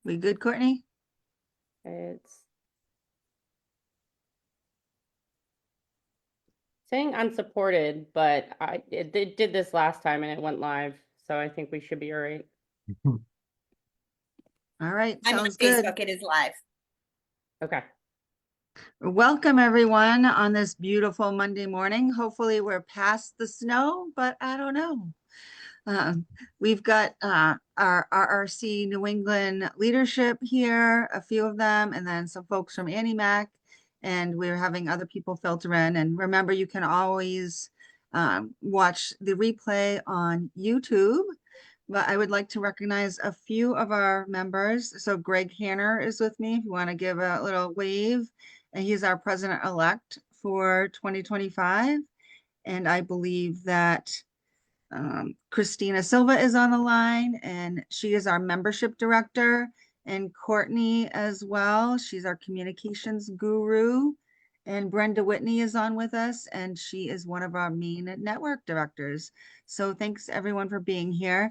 We good, Courtney? It's saying unsupported, but it did this last time and it went live, so I think we should be all right. All right, I'm on sounds good. Facebook. It is live. Okay. Welcome everyone on this beautiful Monday morning. Hopefully we're past the snow, but I don't know. We've got our RRC New England leadership here, a few of them, and then some folks from AnnieMac, and we're having other people filter in. And remember, you can always watch the replay on YouTube. But I would like to recognize a few of our members. So Greg Hanner is with me, if you want to give a little wave. And he's our president-elect for 2025. And I believe that Christina Silva is on the line, and she is our membership director. And Courtney as well. She's our communications guru. And Brenda Whitney is on with us, and she is one of our main network directors. So thanks everyone for being here.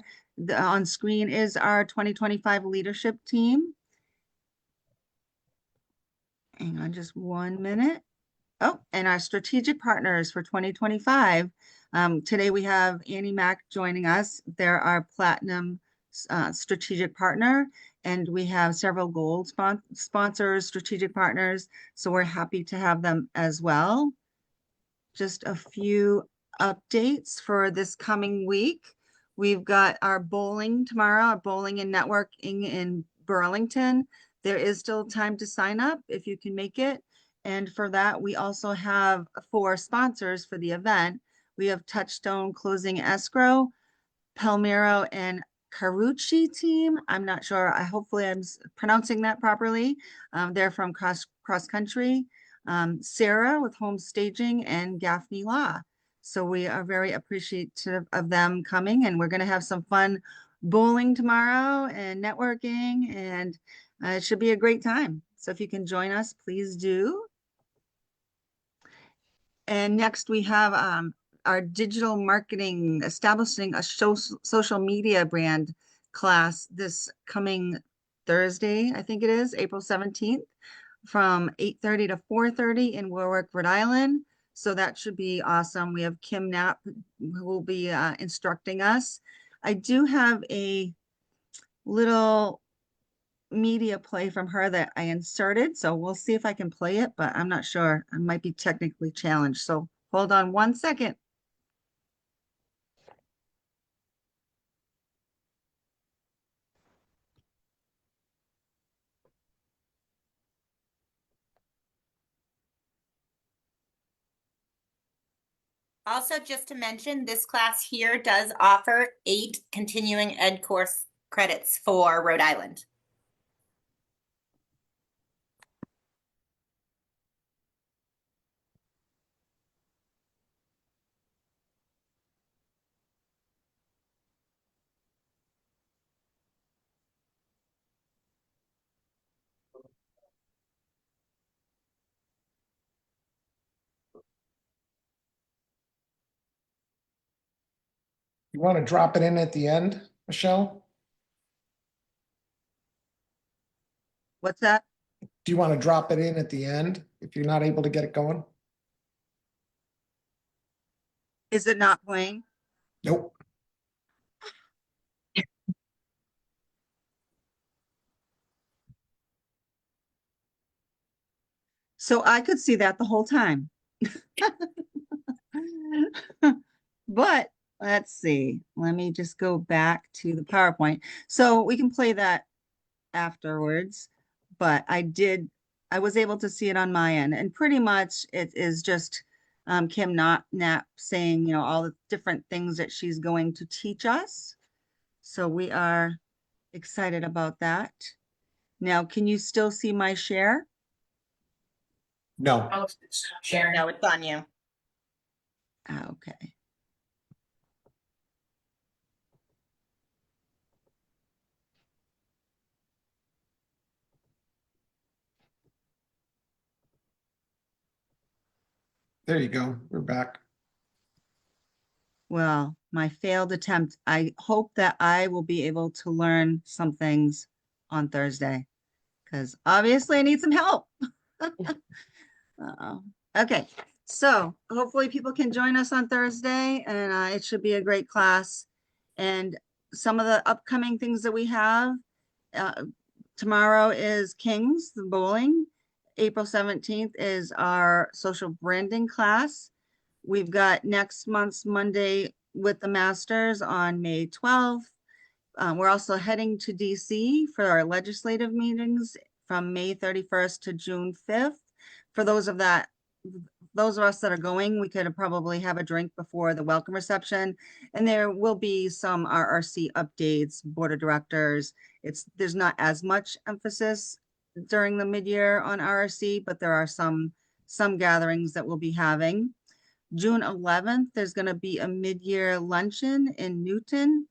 On screen is our 2025 leadership team. Hang on just 1 minute. Oh, and our strategic partners for 2025. Today we have AnnieMac joining us. They're our platinum strategic partner, and we have several gold sponsors, strategic partners. So we're happy to have them as well. Just a few updates for this coming week. We've got our bowling tomorrow, our bowling and networking in Burlington. There is still time to sign up if you can make it. And for that, we also have 4 sponsors for the event. We have Touchstone Closing Escrow, Palmiro and Carucci team. I'm not sure. Hopefully I'm pronouncing that properly. They're from cross country. Sarah with Home Staging, and Gaffney Law. So we are very appreciative of them coming, and we're going to have some fun bowling tomorrow and networking, and it should be a great time. So if you can join us, please do. And next we have our digital marketing, establishing a social media brand class this coming Thursday, I think it is, April 17th, from 8:30 to 4:30 in Warwick, Rhode Island. So that should be awesome. We have Kim Knapp who will be instructing us. I do have a little media play from her that I inserted, so we'll see if I can play it, but I'm not sure. I might be technically challenged, so hold on 1 second. Also, just to mention, this class here does offer 8 continuing ed course credits for Rhode Island. You want to drop it in at the end, Michelle? What's that? Do you want to drop it in at the end if you're not able to get it going? Is it not playing? Nope. So I could see that the whole time. But let's see. Let me just go back to the PowerPoint. So we can play that afterwards, but I was able to see it on my end, and pretty much it is just Kim Knapp saying, you know, all the different things that she's going to teach us. So we are excited about that. Now, can you still see my share? No. Sharon, no, it's on you. Okay. There you go. We're back. Well, my failed attempt. I hope that I will be able to learn some things on Thursday, because obviously I need some help. Okay, so hopefully people can join us on Thursday, and it should be a great class. And some of the upcoming things that we have, uh, tomorrow is Kings, the bowling. April 17th is our social branding class. We've got next month's Monday with the Masters on May 12th. We're also heading to DC for our legislative meetings from May 31st to June 5th. For those of us that are going, we could probably have a drink before the welcome reception. And there will be some RRC updates, board of directors. There's not as much emphasis during the mid-year on RRC, but there are some gatherings that we'll be having. June 11th, there's going to be a mid-year luncheon in Newton.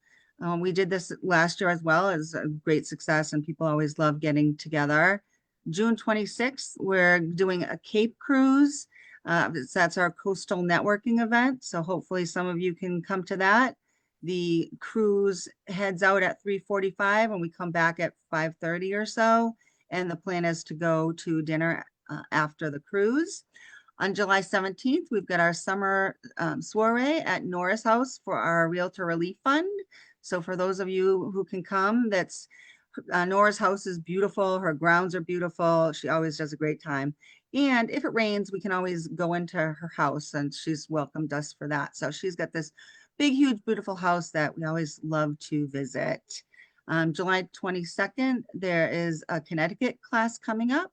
We did this last year as well. It's a great success, and people always love getting together. June 26th, we're doing a Cape cruise. That's our coastal networking event. So hopefully some of you can come to that. The cruise heads out at 3:45 and we come back at 5:30 or so. And the plan is to go to dinner after the cruise. On July 17th, we've got our summer soiree at Norris House for our Realtor Relief Fund. So for those of you who can come, Nora's house is beautiful. Her grounds are beautiful. She always does a great time. And if it rains, we can always go into her house, and she's welcomed us for that. So she's got this big, huge, beautiful house that we always love to visit. July 22nd, there is a Connecticut class coming up.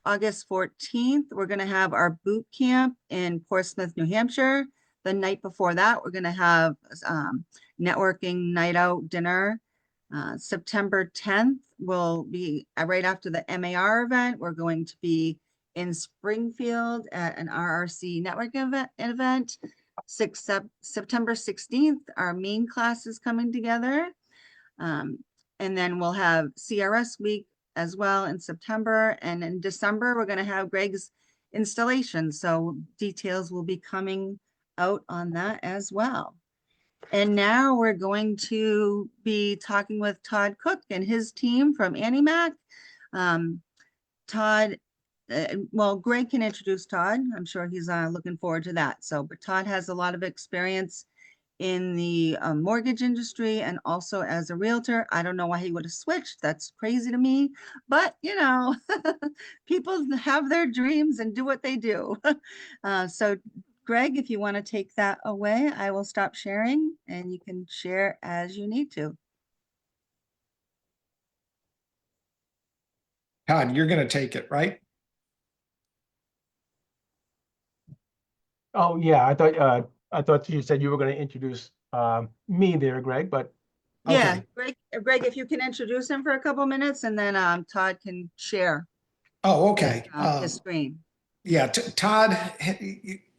August 14th, we're going to have our boot camp in Portsmouth, New Hampshire. The night before that, we're going to have networking night out dinner. September 10th will be right after the MAR event. We're going to be in Springfield at an RRC networking event. September 16th, our main class is coming together. And then we'll have CRS week as well in September. And in December, we're going to have Greg's installation. So details will be coming out on that as well. And now we're going to be talking with Todd Cooke and his team from AnnieMac. Todd, well, Greg can introduce Todd. I'm sure he's looking forward to that. But Todd has a lot of experience in the mortgage industry and also as a realtor. I don't know why he would have switched. That's crazy to me. But, people have their dreams and do what they do. So Greg, if you want to take that away, I will stop sharing and you can share as you need to. Todd, you're going to take it, right? Oh, yeah, I thought you said you were going to introduce me there, Greg, but Yeah, okay. Greg, if you can introduce him for a couple minutes and then Todd can share Oh, okay. his screen. Yeah, Todd,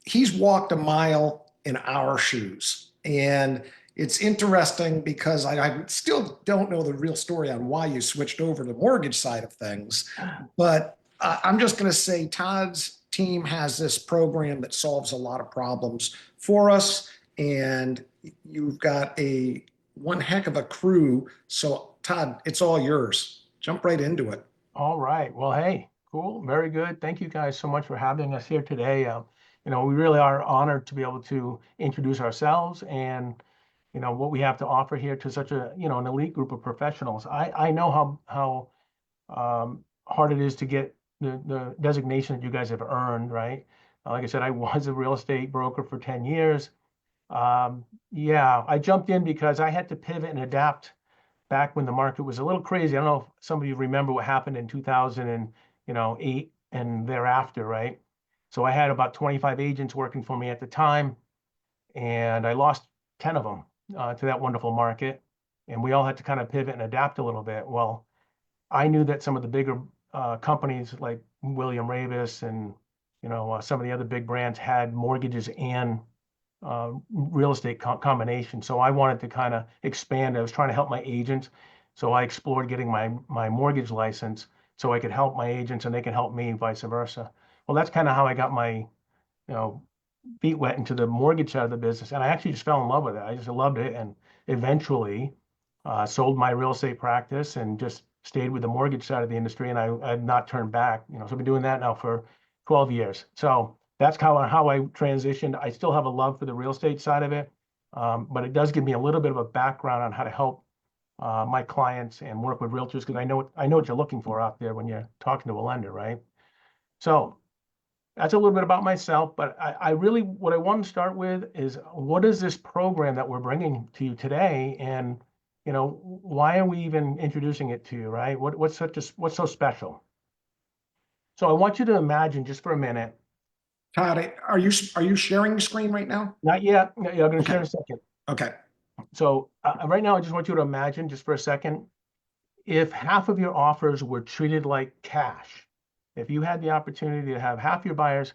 he's walked a mile in our shoes. And it's interesting because I still don't know the real story on why you switched over to the mortgage side of things. But I'm just going to say Todd's team has this program that solves a lot of problems for us. And you've got one heck of a crew. So Todd, it's all yours. Jump right into it. All right. Well, hey, cool. Very good. Thank you guys so much for having us here today. We really are honored to be able to introduce ourselves and, what we have to offer here to such an elite group of professionals. I know how hard it is to get the designation that you guys have earned, right? Like I said, I was a real estate broker for 10 years. Yeah, I jumped in because I had to pivot and adapt back when the market was a little crazy. I don't know if some of you remember what happened in 2008 and thereafter, right? So I had about 25 agents working for me at the time, and I lost 10 of them to that wonderful market. And we all had to kind of pivot and adapt a little bit. Well, I knew that some of the bigger companies like William Ravis and some of the other big brands had mortgages and real estate combination. So I wanted to kind of expand. I was trying to help my agents. So I explored getting my mortgage license so I could help my agents and they can help me, vice versa. Well, that's kind of how I got my, feet wet into the mortgage side of the business. And I actually just fell in love with it. I just loved it. And eventually sold my real estate practice and just stayed with the mortgage side of the industry, and I've not turned back. So I've been doing that now for 12 years. So that's how I transitioned. I still have a love for the real estate side of it, but it does give me a little bit of a background on how to help my clients and work with realtors, because I know what you're looking for out there when you're talking to a lender, right? So that's a little bit about myself, but I really, what I want to start with is, what is this program that we're bringing to you today? And, why are we even introducing it to you, right? What's so special? So I want you to imagine just for a minute. Todd, are you sharing the screen right now? Not yet. Yeah, I'm going to share in Okay. a second. Okay. So right now, I just want you to imagine just for a second, if half of your offers were treated like cash, if you had the opportunity to have half your buyers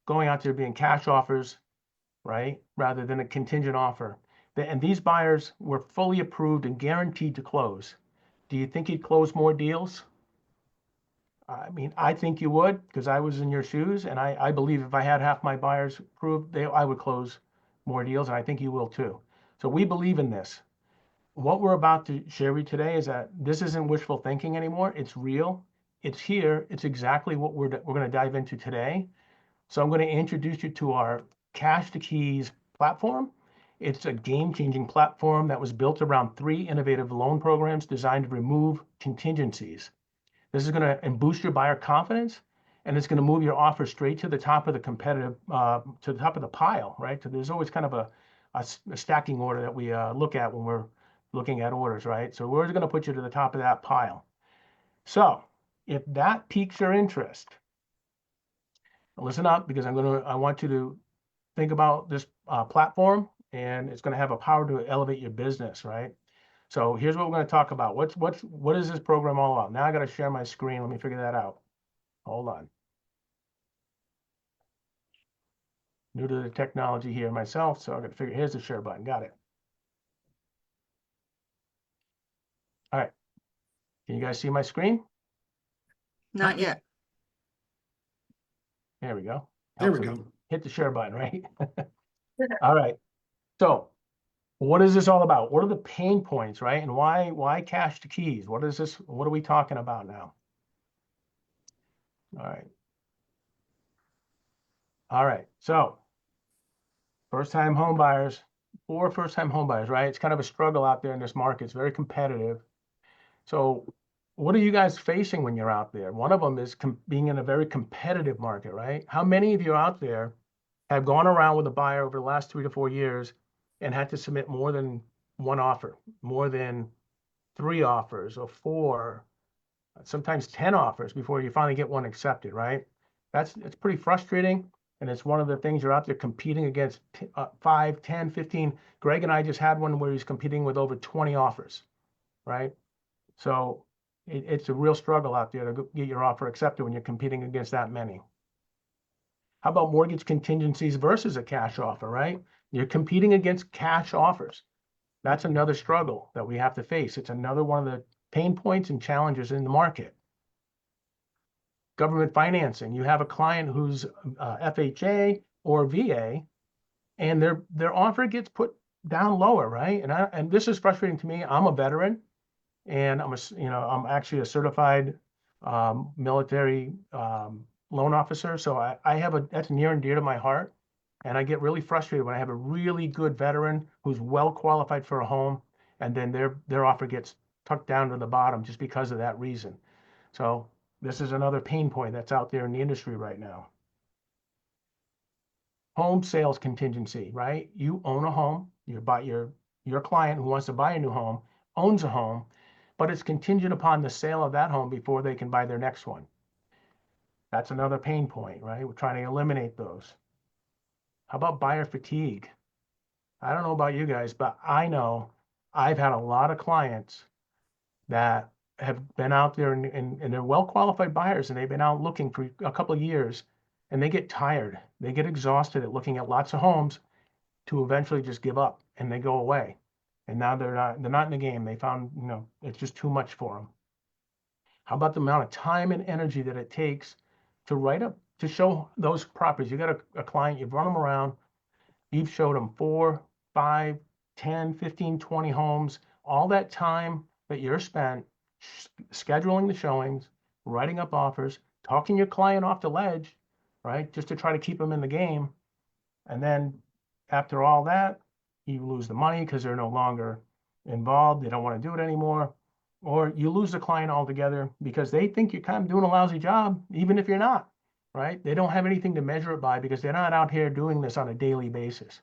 going out there being cash offers, right, rather than a contingent offer, and these buyers were fully approved and guaranteed to close, do you think you'd close more deals? I mean, I think you would, because I was in your shoes, and I believe if I had half my buyers approved, I would close more deals, and I think you will too. So we believe in this. What we're about to share with you today is that this isn't wishful thinking anymore. It's real. It's here. It's exactly what we're going to dive into today. So I'm going to introduce you to our Cash to Keys platform. It's a game-changing platform that was built around 3 innovative loan programs designed to remove contingencies. This is going to boost your buyer confidence, and it's going to move your offer straight to the top of the competitive, to the top of the pile, right? So there's always kind of a stacking order that we look at when we're looking at orders, right? So we're going to put you to the top of that pile. So if that piques your interest, listen up, because I want you to think about this platform, and it's going to have a power to elevate your business, right? So here's what we're going to talk about. What is this program all about? Now I got to share my screen. Let me figure that out. Hold on. New to the technology here myself, so I got to figure. Here's the share button. Got it. All right. Can you guys see my screen? Not yet. There we go. There we Helps if go. you hit the share button, right? All right. So what is this all about? What are the pain points, right? And why cash to keys? What is this? What are we talking about now? All right. All right. So first-time home buyers, right? It's kind of a struggle out there in this market. It's very competitive. So what are you guys facing when you're out there? One of them is being in a very competitive market, right? How many of you out there have gone around with a buyer over the last 3 to 4 years and had to submit more than one offer, more than 3 offers or 4, sometimes 10 offers before you finally get one accepted, right? It's pretty frustrating. And it's one of the things, you're out there competing against 5, 10, 15. Greg and I just had one where he's competing with over 20 offers, right? So it's a real struggle out there to get your offer accepted when you're competing against that many. How about mortgage contingencies versus a cash offer, right? You're competing against cash offers. That's another struggle that we have to face. It's another one of the pain points and challenges in the market. Government financing. You have a client who's FHA or VA, and their offer gets put down lower, right? And this is frustrating to me. I'm a veteran, and I'm actually a certified military loan officer. So I have that's near and dear to my heart. And I get really frustrated when I have a really good veteran who's well qualified for a home, and then their offer gets tucked down to the bottom just because of that reason. So this is another pain point that's out there in the industry right now. Home sales contingency, right? You own a home. Your client who wants to buy a new home owns a home, but it's contingent upon the sale of that home before they can buy their next one. That's another pain point, right? We're trying to eliminate those. How about buyer fatigue? I don't know about you guys, but I know I've had a lot of clients that have been out there and they're well-qualified buyers, and they've been out looking for a couple of years, and they get tired. They get exhausted at looking at lots of homes to eventually just give up, and they go away. And now they're not in the game. They found, it's just too much for them. How about the amount of time and energy that it takes to write up, to show those properties? You got a client, you've run them around, you've showed them 4, 5, 10, 15, 20 homes, all that time that you're spent scheduling the showings, writing up offers, talking your client off the ledge, right? Just to try to keep them in the game. And then after all that, you lose the money because they're no longer involved. They don't want to do it anymore. Or you lose the client altogether because they think you're kind of doing a lousy job, even if you're not, right? They don't have anything to measure it by because they're not out here doing this on a daily basis.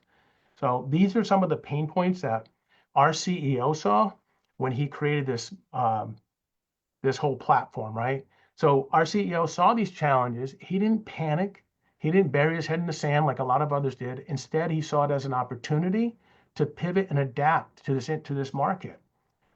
So these are some of the pain points that our CEO saw when he created this this whole platform, right? So our CEO saw these challenges. He didn't panic. He didn't bury his head in the sand like a lot of others did. Instead, he saw it as an opportunity to pivot and adapt to this market.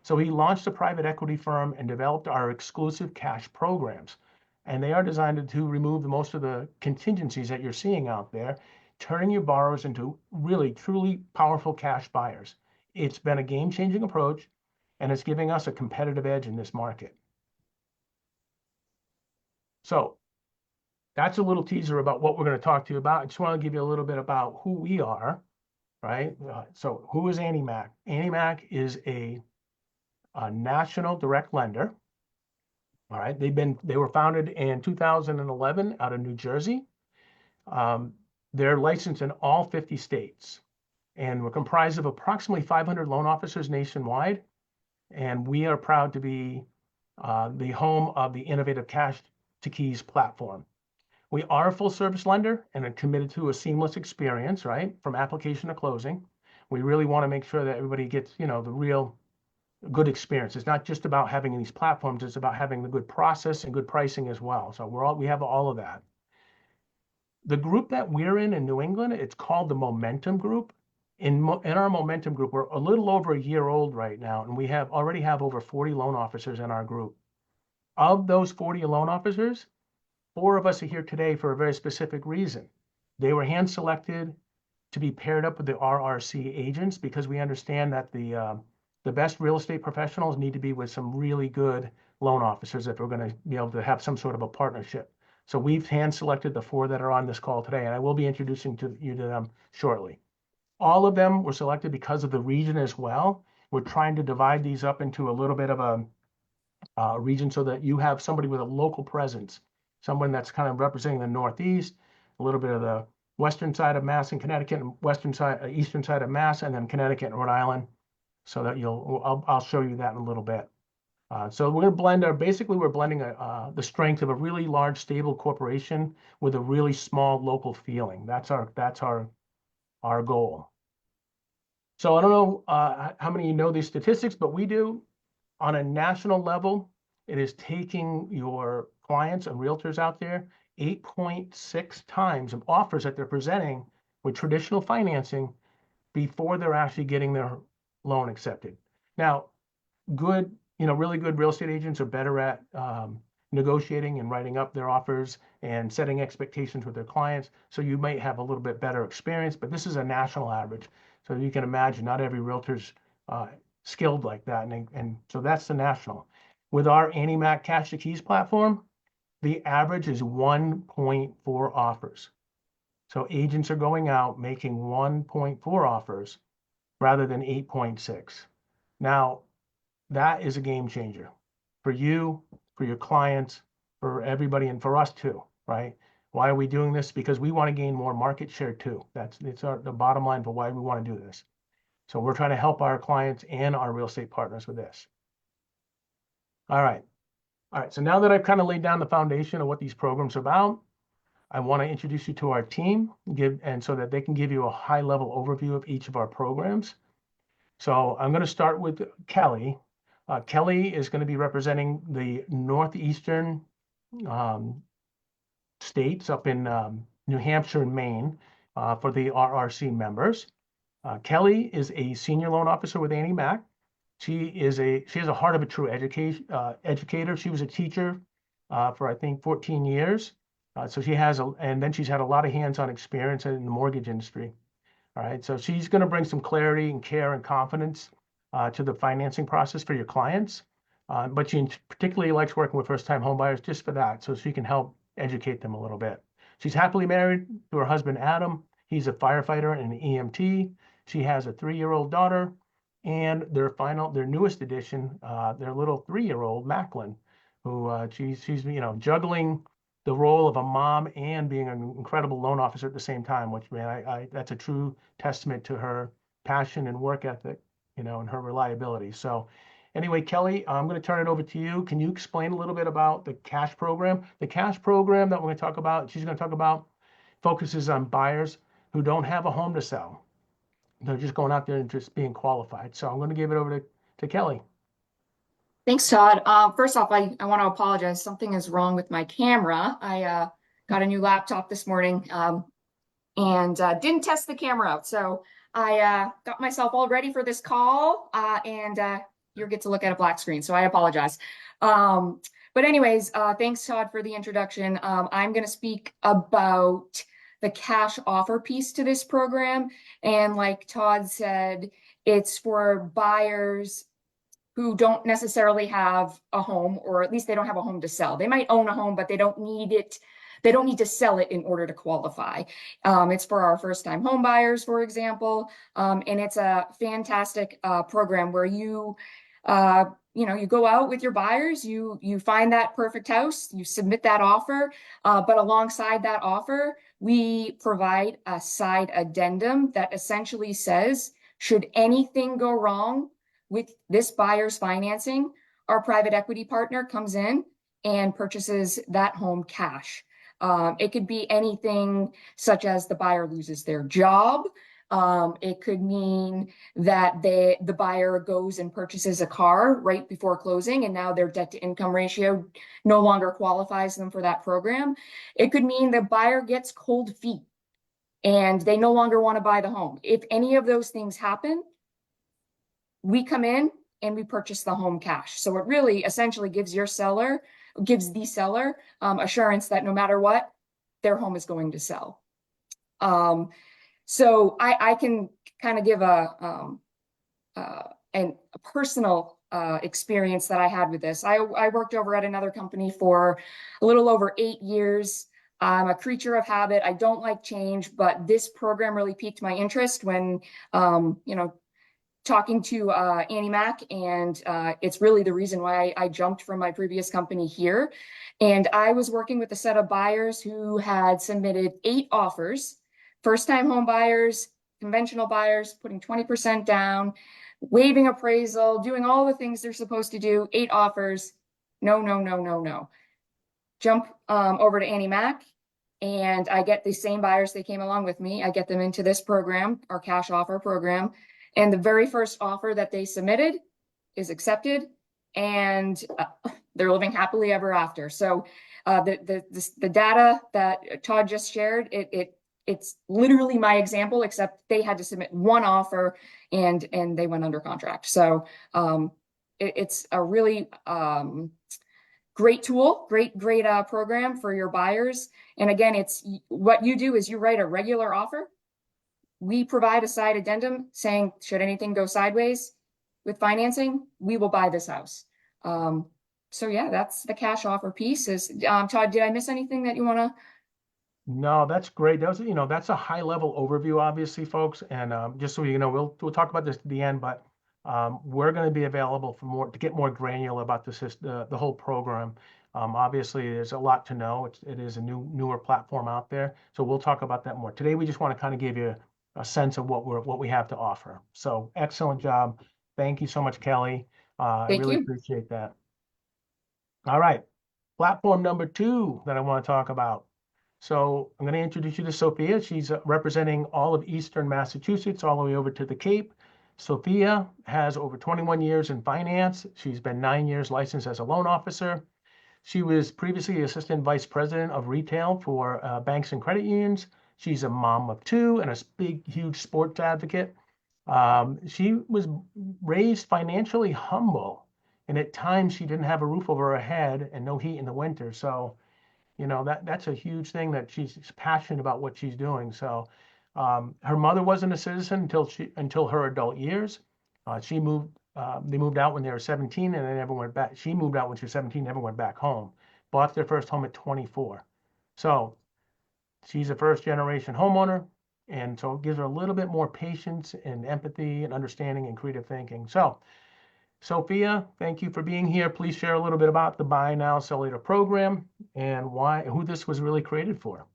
So he launched a private equity firm and developed our exclusive cash programs. And they are designed to remove most of the contingencies that you're seeing out there, turning your borrowers into really, truly powerful cash buyers. It's been a game-changing approach, and it's giving us a competitive edge in this market. So that's a little teaser about what we're going to talk to you about. I just want to give you a little bit about who we are, right? So who is AnnieMac? AnnieMac is a national direct lender. All right, they were founded in 2011 out of New Jersey. They're licensed in all 50 states, and we're comprised of approximately 500 loan officers nationwide. And we are proud to be the home of the innovative Cash to Keys platform. We are a full service lender and are committed to a seamless experience, right? From application to closing. We really want to make sure that everybody gets, the real good experience. It's not just about having these platforms, it's about having the good process and good pricing as well. So we have all of that. The group that we're in New England, it's called the Momentum Group. In our Momentum Group, we're a little over a year old right now, and we already have over 40 loan officers in our group. Of those 40 loan officers, 4 of us are here today for a very specific reason. They were hand-selected to be paired up with the RRC agents because we understand that the best real estate professionals need to be with some really good loan officers if we're going to be able to have some sort of a partnership. So we've hand-selected the 4 that are on this call today, and I will be introducing you to them shortly. All of them were selected because of the region as well. We're trying to divide these up into a little bit of a region so that you have somebody with a local presence, someone that's kind of representing the Northeast, a little bit of the western side of Mass and Connecticut, and eastern side of Mass, and then Connecticut and Rhode Island, so that I'll show you that in a little bit. So we're going to blend we're blending the strength of a really large, stable corporation with a really small local feeling. That's our goal. So I don't know how many of you know these statistics, but we do. On a national level, it is taking your clients and realtors out there 8.6 times of offers that they're presenting with traditional financing before they're actually getting their loan accepted. Now, really good real estate agents are better at negotiating and writing up their offers and setting expectations with their clients. So you might have a little bit better experience, but this is a national average. So you can imagine not every realtor's skilled like that. And so that's the national. With our AnnieMac Cash to Keys platform, the average is 1.4 offers. So agents are going out making 1.4 offers rather than 8.6. Now, that is a game changer for you, for your clients, for everybody, and for us too, right? Why are we doing this? Because we want to gain more market share too. It's the bottom line for why we want to do this. So we're trying to help our clients and our real estate partners with this. All right. So now that I've kind of laid down the foundation of what these programs are about, I want to introduce you to our team, so that they can give you a high-level overview of each of our programs. So I'm going to start with Kelly. Kelly is going to be representing the northeastern states up in New Hampshire and Maine for the RRC members. Kelly is a senior loan officer with AnnieMac. She has a heart of a true educator. She was a teacher for I think 14 years. So and then she's had a lot of hands-on experience in the mortgage industry. All right, so she's going to bring some clarity and care and confidence to the financing process for your clients. But she particularly likes working with first-time homebuyers just for that, so she can help educate them a little bit. She's happily married to her husband, Adam. He's a firefighter and an EMT. She has a 3-year-old daughter, and their newest addition, their little 3-year-old Macklin, who she's juggling the role of a mom and being an incredible loan officer at the same time, which, man, I that's a true testament to her passion and work ethic, and her reliability. So anyway, Kelly, I'm going to turn it over to you. Can you explain a little bit about the cash program? The cash program that we're going to talk about, she's going to talk about, focuses on buyers who don't have a home to sell. They're just going out there and just being qualified. So I'm going to give it over to Kelly. Thanks, Todd. First off, I want to apologize. Something is wrong with my camera. I got a new laptop this morning and didn't test the camera out. So I got myself all ready for this call and you get to look at a black screen. So I apologize. But anyways, thanks, Todd, for the introduction. I'm going to speak about the cash offer piece to this program. And like Todd said, it's for buyers who don't necessarily have a home, or at least they don't have a home to sell. They might own a home, but they don't need it. They don't need to sell it in order to qualify. It's for our first-time home buyers, for example, and it's a fantastic program where you go out with your buyers, you find that perfect house, you submit that offer, but alongside that offer, we provide a side addendum that essentially says, should anything go wrong with this buyer's financing, our private equity partner comes in and purchases that home cash. It could be anything such as the buyer loses their job. It could mean that the buyer goes and purchases a car right before closing, and now their debt to income ratio no longer qualifies them for that program. It could mean the buyer gets cold feet and they no longer want to buy the home. If any of those things happen, we come in and we purchase the home cash. So it really essentially gives the seller assurance that no matter what, their home is going to sell. So I can kind of give a personal experience that I had with this. I worked over at another company for a little over 8 years. I'm a creature of habit. I don't like change, but this program really piqued my interest when, talking to AnnieMac, and it's really the reason why I jumped from my previous company here. And I was working with a set of buyers who had submitted 8 offers, first-time home buyers, conventional buyers, putting 20% down, waiving appraisal, doing all the things they're supposed to do, 8 offers, no. Jump over to AnnieMac, and I get the same buyers that came along with me. I get them into this program, our cash offer program. And the very first offer that they submitted is accepted, and they're living happily ever after. So the data that Todd just shared, it's literally my example, except they had to submit 1 offer and they went under contract. So it's a really great tool, great program for your buyers. And again, it's what you do is you write a regular offer. We provide a side addendum saying, should anything go sideways with financing, we will buy this house. So yeah, that's the cash offer piece. Todd, did I miss anything that you want to? No, that's great. That was, that's a high level overview, obviously, folks. And just so you know, we'll talk about this at the end, but we're going to be available to get more granular about the whole program. Obviously, there's a lot to know. It is a newer platform out there, so we'll talk about that more. Today, we just want to kind of give you a sense of what we have to offer. So excellent job. Thank you so much, Kelly. I really appreciate that. All right, platform number 2 that I want to talk about. So I'm going to introduce you to Sophia. She's representing all of Eastern Massachusetts, all the way over to the Cape. Sophia has over 21 years in finance. She's been 9 years licensed as a loan officer. She was previously Assistant Vice President of Retail for banks and credit unions. She's a mom of 2 and a big, huge sports advocate. She was raised financially humble, and at times she didn't have a roof over her head and no heat in the winter. So, that's a huge thing, that she's passionate about what she's doing. So, her mother wasn't a citizen until her adult years. They moved out when they were 17, and they never went back. She moved out when she was 17, never went back home. Bought their first home at 24. So she's a first-generation homeowner. And so it gives her a little bit more patience and empathy and understanding and creative thinking. So, Sophia, thank you for being here. Please share a little bit about the Buy Now, Sell Later program and who this was really created for.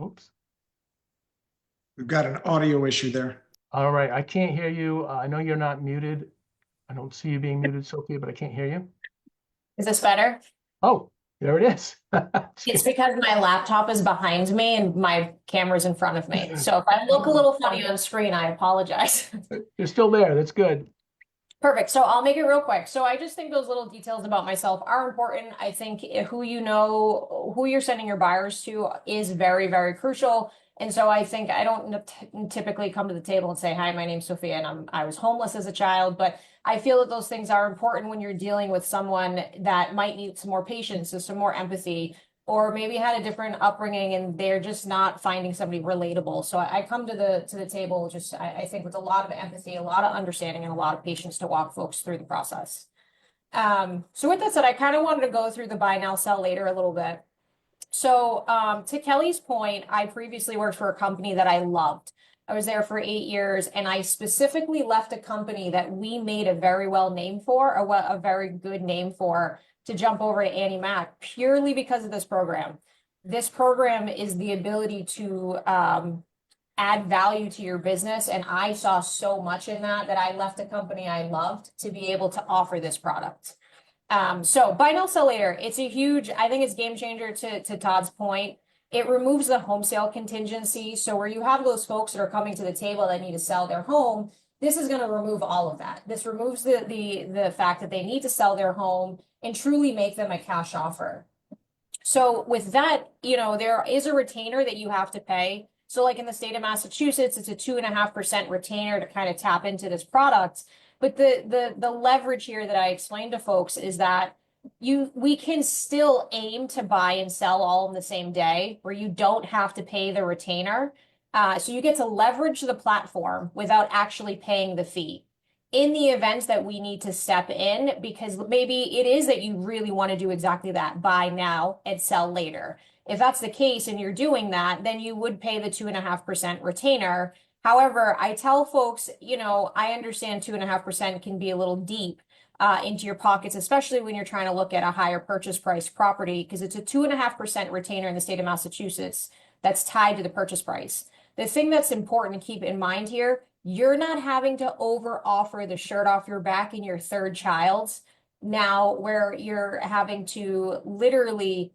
Oops. We've got an audio issue there. All right, I can't hear you. I know you're not muted. I don't see you being muted, Sophia, but I can't hear you. Is this better? Oh, there it is. It's because my laptop is behind me and my camera's in front of me. So if I look a little funny on screen, I apologize. You're still there. That's good. Perfect. So I'll make it real quick. So I just think those little details about myself are important. I think who you know, who you're sending your buyers to is very, very crucial. And so I think I don't typically come to the table and say, hi, my name's Sophia and I was homeless as a child, but I feel that those things are important when you're dealing with someone that might need some more patience and some more empathy, or maybe had a different upbringing and they're just not finding somebody relatable. So I come to the table just, I think with a lot of empathy, a lot of understanding and a lot of patience to walk folks through the process. So with that said, I kind of wanted to go through the buy now, sell later a little bit. So to Kelly's point, I previously worked for a company that I loved. I was there for 8 years and I specifically left a company that we made a very well name for, a very good name for, to jump over to AnnieMac purely because of this program. This program is the ability to add value to your business. And I saw so much in that I left a company I loved to be able to offer this product. So buy now, sell later. It's a huge, I think it's game changer to Todd's point. It removes the home sale contingency. So where you have those folks that are coming to the table that need to sell their home, this is going to remove all of that. This removes the fact that they need to sell their home and truly make them a cash offer. So with that, you know, there is a retainer that you have to pay. So like in the state of Massachusetts, it's a 2.5% retainer to kind of tap into this product. But the leverage here that I explained to folks is that we can still aim to buy and sell all in the same day where you don't have to pay the retainer. So you get to leverage the platform without actually paying the fee. In the event that we need to step in, because maybe it is that you really want to do exactly that, buy now and sell later. If that's the case and you're doing that, then you would pay the 2.5% retainer. However, I tell folks, you know, I understand 2.5% can be a little deep into your pockets, especially when you're trying to look at a higher purchase price property, because it's a 2.5% retainer in the state of Massachusetts that's tied to the purchase price. The thing that's important to keep in mind here, you're not having to over offer the shirt off your back in your third child's now where you're having to literally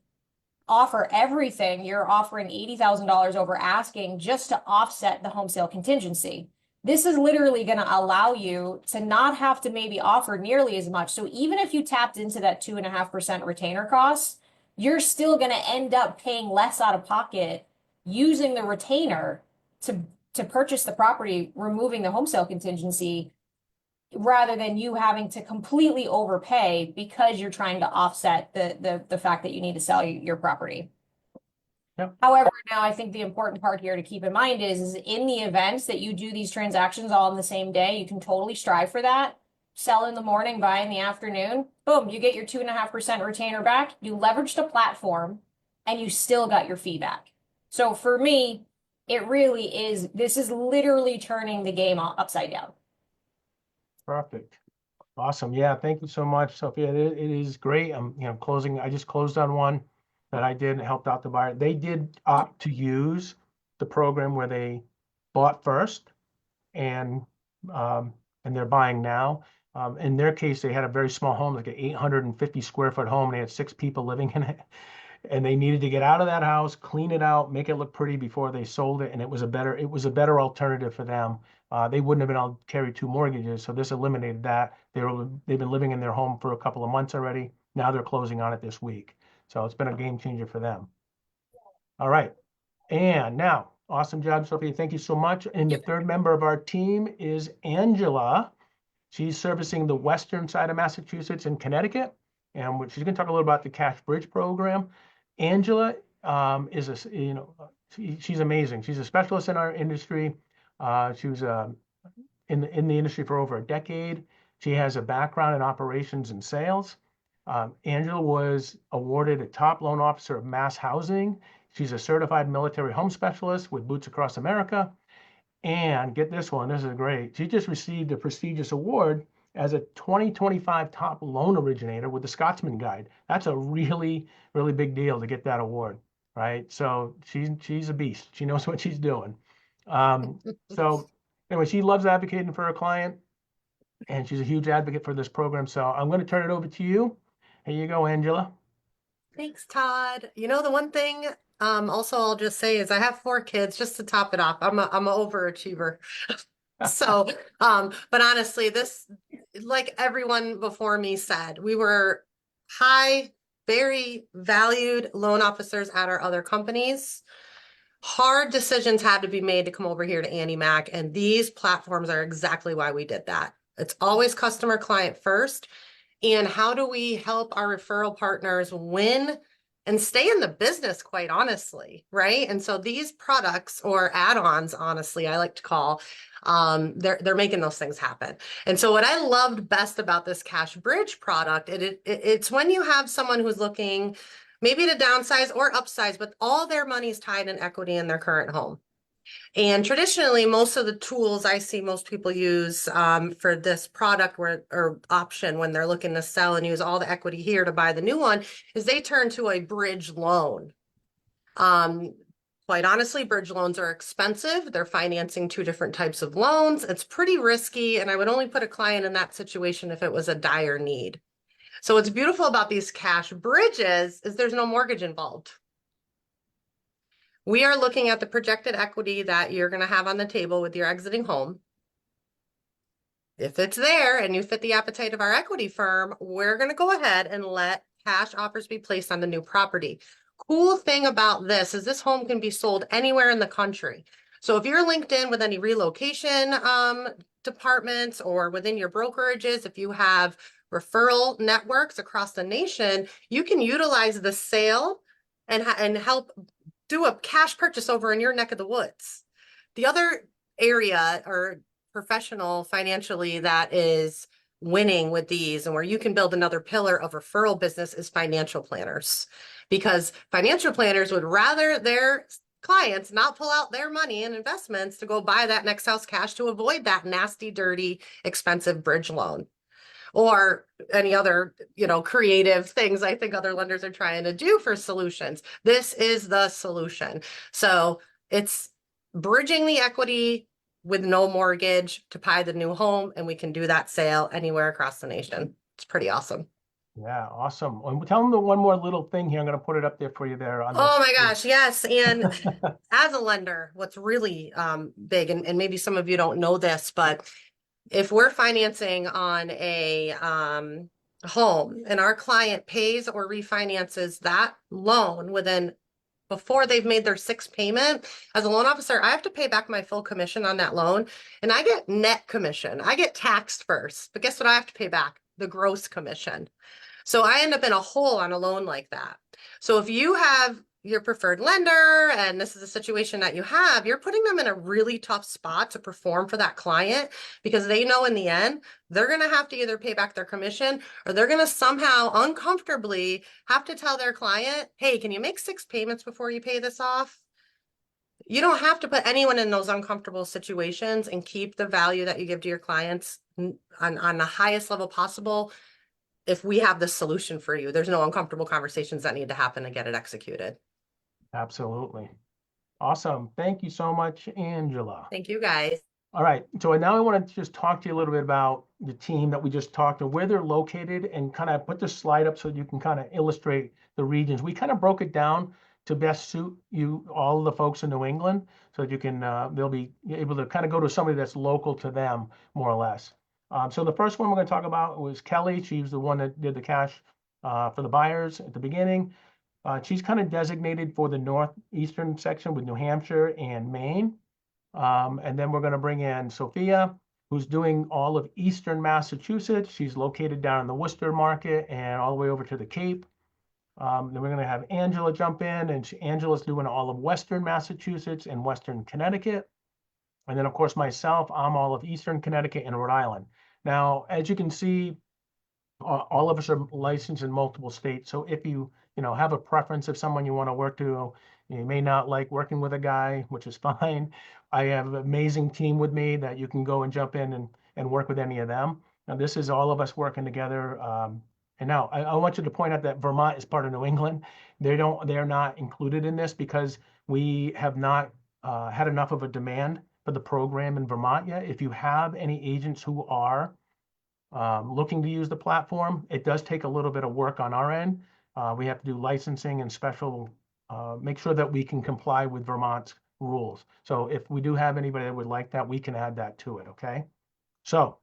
offer everything. You're offering $80,000 over asking just to offset the home sale contingency. This is literally going to allow you to not have to maybe offer nearly as much. So even if you tapped into that 2.5% retainer cost, you're still going to end up paying less out of pocket using the retainer to purchase the property, removing the home sale contingency, rather than you having to completely overpay because you're trying to offset the fact that you need to sell your property. Yep. However, now I think the important part here to keep in mind is in the event that you do these transactions all in the same day, you can totally strive for that. Sell in the morning, buy in the afternoon. Boom, you get your 2.5% retainer back. You leverage the platform and you still got your fee back. So for me, it really is, this is literally turning the game upside down. Perfect. Awesome. Yeah, thank you so much, Sophia. It is great. I just closed on one that I did and helped out the buyer. They did opt to use the program where they bought first and they're buying now. In their case, they had a very small home, like an 850 square foot home. And they had 6 people living in it. And they needed to get out of that house, clean it out, make it look pretty before they sold it. And it was a better alternative for them. They wouldn't have been able to carry 2 mortgages. So this eliminated that. They've been living in their home for a couple of months already. Now they're closing on it this week. So it's been a game changer for them. All right. And now, awesome job, Sophia. Thank you so much. And the third member of our team is Angela. She's servicing the western side of Massachusetts and Connecticut. And she's going to talk a little about the Cash Bridge program. Angela she's amazing. She's a specialist in our industry. She was in the industry for over a decade. She has a background in operations and sales. Angela was awarded a top loan officer of mass housing. She's a certified military home specialist with Boots Across America. And get this one, this is great. She just received a prestigious award as a 2025 top loan originator with the Scotsman Guide. That's a really, really big deal to get that award, right? So she's a beast. She knows what she's doing. So anyway, she loves advocating for her client, and she's a huge advocate for this program. So I'm going to turn it over to you. Here you go, Angela. Thanks, Todd. You know, the one thing, also I'll just say is I have 4 kids, just to top it off. I'm an overachiever. So, but honestly, this, like everyone before me said, we were high, very valued loan officers at our other companies. Hard decisions had to be made to come over here to AnnieMac, and these platforms are exactly why we did that. It's always customer client first. And how do we help our referral partners win and stay in the business, quite honestly, right? And so these products, or add-ons, honestly, I like to call, they're making those things happen. And so what I loved best about this Cash Bridge product, it's when you have someone who's looking maybe to downsize or upsize, but all their money is tied in equity in their current home. And traditionally, most of the tools I see most people use for this product or option when they're looking to sell and use all the equity here to buy the new one is they turn to a bridge loan. Quite honestly, bridge loans are expensive. They're financing 2 different types of loans. It's pretty risky, and I would only put a client in that situation if it was a dire need. So what's beautiful about these cash bridges is there's no mortgage involved. We are looking at the projected equity that you're going to have on the table with your exiting home. If it's there and you fit the appetite of our equity firm, we're going to go ahead and let cash offers be placed on the new property. Cool thing about this is this home can be sold anywhere in the country. So if you're linked in with any relocation departments or within your brokerages, if you have referral networks across the nation, you can utilize the sale and help do a cash purchase over in your neck of the woods. The other area or professional financially that is winning with these and where you can build another pillar of referral business is financial planners, because financial planners would rather their clients not pull out their money and investments to go buy that next house cash to avoid that nasty, dirty, expensive bridge loan. Or any other, creative things I think other lenders are trying to do for solutions. This is the solution. So it's bridging the equity with no mortgage to buy the new home, and we can do that sale anywhere across the nation. It's pretty awesome. Yeah, awesome. And tell them the one more little thing here. I'm going to put it up there for you there. On Oh my gosh, yes. And as a lender, what's really big, and maybe some of you don't know this, but if we're financing on a home and our client pays or refinances that loan before they've made their 6th payment, as a loan officer, I have to pay back my full commission on that loan, and I get net commission. I get taxed first, but guess what I have to pay back? The gross commission. So I end up in a hole on a loan like that. So if you have your preferred lender and this is a situation that you have, you're putting them in a really tough spot to perform for that client, because they know in the end, they're going to have to either pay back their commission or they're going to somehow uncomfortably have to tell their client, hey, can you make 6 payments before you pay this off? You don't have to put anyone in those uncomfortable situations, and keep the value that you give to your clients on the highest level possible. If we have the solution for you, there's no uncomfortable conversations that need to happen to get it executed. Absolutely. Awesome. Thank you so much, Angela. Thank you, guys. All right. So now I want to just talk to you a little bit about the team that we just talked to, where they're located, and kind of put the slide up so you can kind of illustrate the regions. We kind of broke it down to best suit you, all of the folks in New England, so that you can, they'll be able to kind of go to somebody that's local to them, more or less. So the first one we're going to talk about was Kelly. She's the one that did the cash for the buyers at the beginning. She's kind of designated for the northeastern section with New Hampshire and Maine. And then we're going to bring in Sophia, who's doing all of eastern Massachusetts. She's located down in the Worcester market and all the way over to the Cape. Then we're going to have Angela jump in, and Angela's doing all of western Massachusetts and western Connecticut. And then, of course, myself, I'm all of eastern Connecticut and Rhode Island. Now, as you can see, All of us are licensed in multiple states. So if you have a preference of someone you want to work to, you may not like working with a guy, which is fine. I have an amazing team with me that you can go and jump in and work with any of them. Now, this is all of us working together. And now I want you to point out that Vermont is part of New England. They're not included in this because we have not had enough of a demand for the program in Vermont yet. If you have any agents who are looking to use the platform, it does take a little bit of work on our end. We have to do licensing and special, make sure that we can comply with Vermont's rules. So if we do have anybody that would like that, we can add that to it, okay? So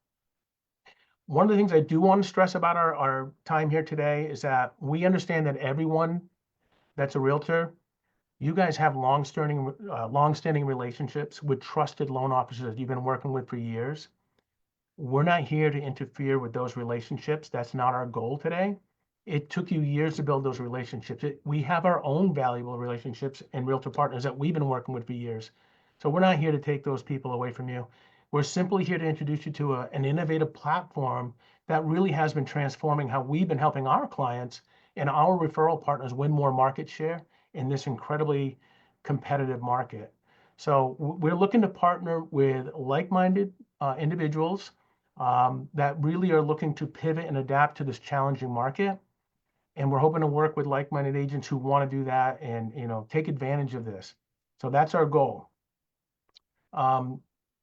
one of the things I do want to stress about our time here today is that we understand that everyone that's a realtor, you guys have long-standing relationships with trusted loan officers that you've been working with for years. We're not here to interfere with those relationships. That's not our goal today. It took you years to build those relationships. We have our own valuable relationships and realtor partners that we've been working with for years. So we're not here to take those people away from you. We're simply here to introduce you to an innovative platform that really has been transforming how we've been helping our clients and our referral partners win more market share in this incredibly competitive market. So we're looking to partner with like-minded individuals that really are looking to pivot and adapt to this challenging market. And we're hoping to work with like-minded agents who want to do that and take advantage of this. So that's our goal.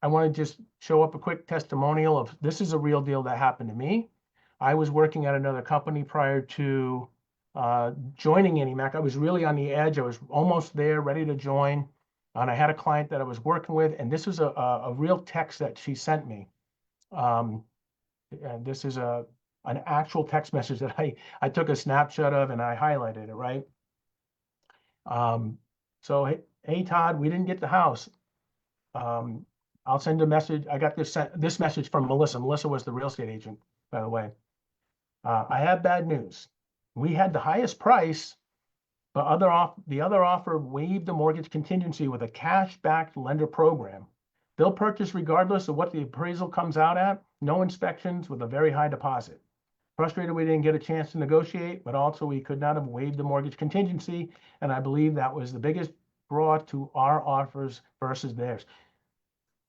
I want to just show up a quick testimonial of this is a real deal that happened to me. I was working at another company prior to joining AnnieMac. I was really on the edge. I was almost there, ready to join. And I had a client that I was working with, and this was a real text that she sent me. And this is an actual text message that I took a snapshot of and I highlighted it, right? So, hey, Todd, we didn't get the house. I'll send a message. I got this message from Melissa. Melissa was the real estate agent, by the way. I have bad news. We had the highest price, but the other offer waived the mortgage contingency with a cash-backed lender program. They'll purchase regardless of what the appraisal comes out at, no inspections with a very high deposit. Frustrated we didn't get a chance to negotiate, but also we could not have waived the mortgage contingency, and I believe that was the biggest draw to our offers versus theirs.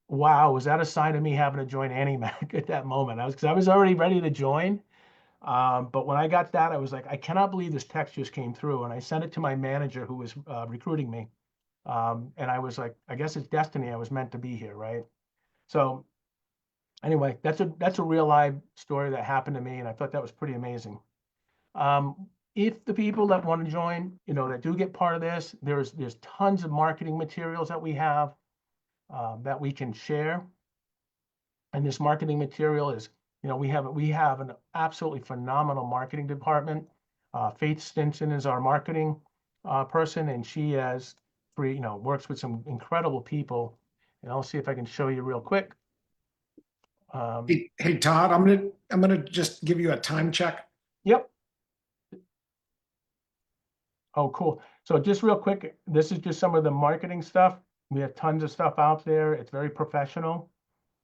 Wow, was that a sign of me having to join AnnieMac at that moment? I was already ready to join, but when I got that, I was like, I cannot believe this text just came through, and I sent it to my manager who was recruiting me. And I was like, I guess it's destiny. I was meant to be here, right? So anyway, that's a real live story that happened to me, and I thought that was pretty amazing. If the people that want to join, that do get part of this, there's tons of marketing materials that we have that we can share. And this marketing material is, we have an absolutely phenomenal marketing department. Faith Stinson is our marketing person, and she has works with some incredible people. And I'll see if I can show you real quick. Hey, Todd, I'm gonna just give you a time check. Yep. Oh, cool. So just real quick, this is just some of the marketing stuff. We have tons of stuff out there. It's very professional,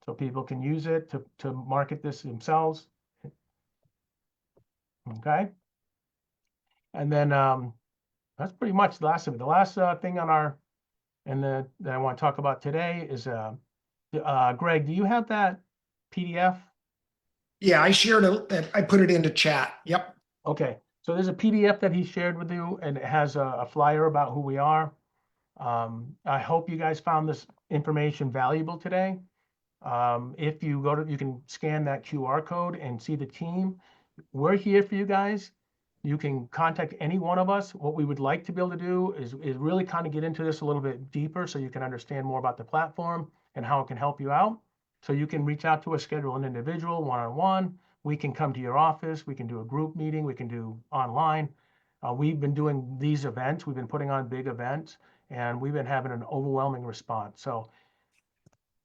so people can use it to market this themselves. Okay. And then that's pretty much the last of it. The last thing on our that I want to talk about today is Greg, do you have that PDF? Yeah, I shared it. I put it into chat. Yep. Okay. So there's a PDF that he shared with you, and it has a flyer about who we are. I hope you guys found this information valuable today. If you you can scan that QR code and see the team. We're here for you guys. You can contact any one of us. What we would like to be able to do is really kind of get into this a little bit deeper so you can understand more about the platform and how it can help you out. So you can reach out to us, schedule an individual one-on-one. We can come to your office. We can do a group meeting. We can do online. We've been doing these events. We've been putting on big events, and we've been having an overwhelming response. So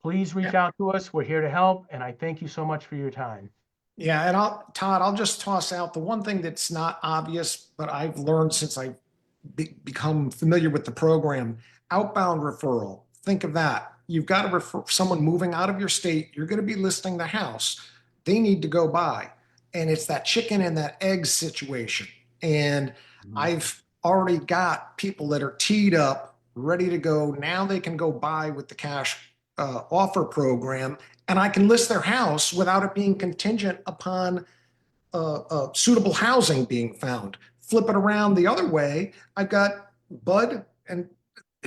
please reach out to us. We're here to help, and I thank you so much for your time. Yeah, and Todd, I'll just toss out the one thing that's not obvious, but I've learned since I've become familiar with the program: outbound referral. Think of that. You've got to refer someone moving out of your state. You're going to be listing the house. They need to go by. and it's that chicken and that egg situation. And I've already got people that are teed up, ready to go. Now they can go buy with the cash offer program, and I can list their house without it being contingent upon suitable housing being found. Flip it around the other way. I've got Bud, and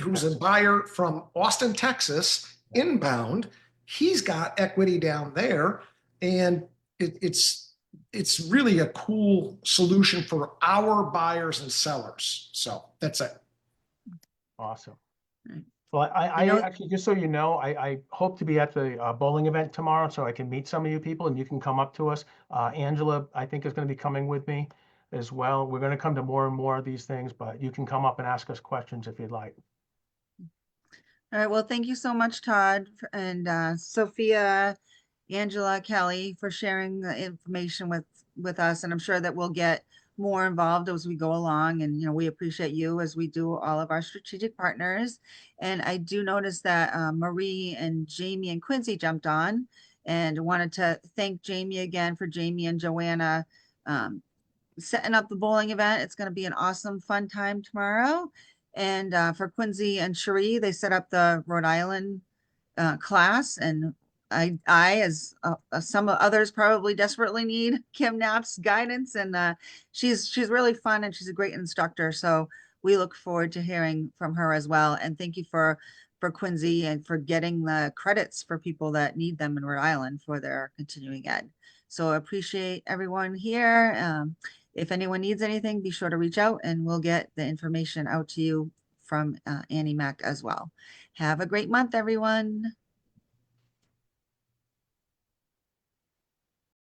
who's a buyer from Austin, Texas, inbound. He's got equity down there, and it's really a cool solution for our buyers and sellers. So that's it. Awesome. Right. Well, I You know- actually, just so you know, I hope to be at the bowling event tomorrow so I can meet some of you people and you can come up to us. Angela, I think, is going to be coming with me as well. We're going to come to more and more of these things, but you can come up and ask us questions if you'd like. All right, well, thank you so much, Todd, and Sophia, Angela, Kelly, for sharing the information with us. And I'm sure that we'll get more involved as we go along. And, we appreciate you as we do all of our strategic partners. And I do notice that Marie and Jamie and Quincy jumped on, and wanted to thank Jamie again for Jamie and Joanna setting up the bowling event. It's going to be an awesome, fun time tomorrow. And for Quincy and Cherie, they set up the Rhode Island class. And I as some others probably desperately need Kim Knapp's guidance. And she's really fun, and she's a great instructor. So we look forward to hearing from her as well. And thank you for Quincy and for getting the credits for people that need them in Rhode Island for their continuing ed. So I appreciate everyone here. If anyone needs anything, be sure to reach out, and we'll get the information out to you from AnnieMac as well. Have a great month, everyone.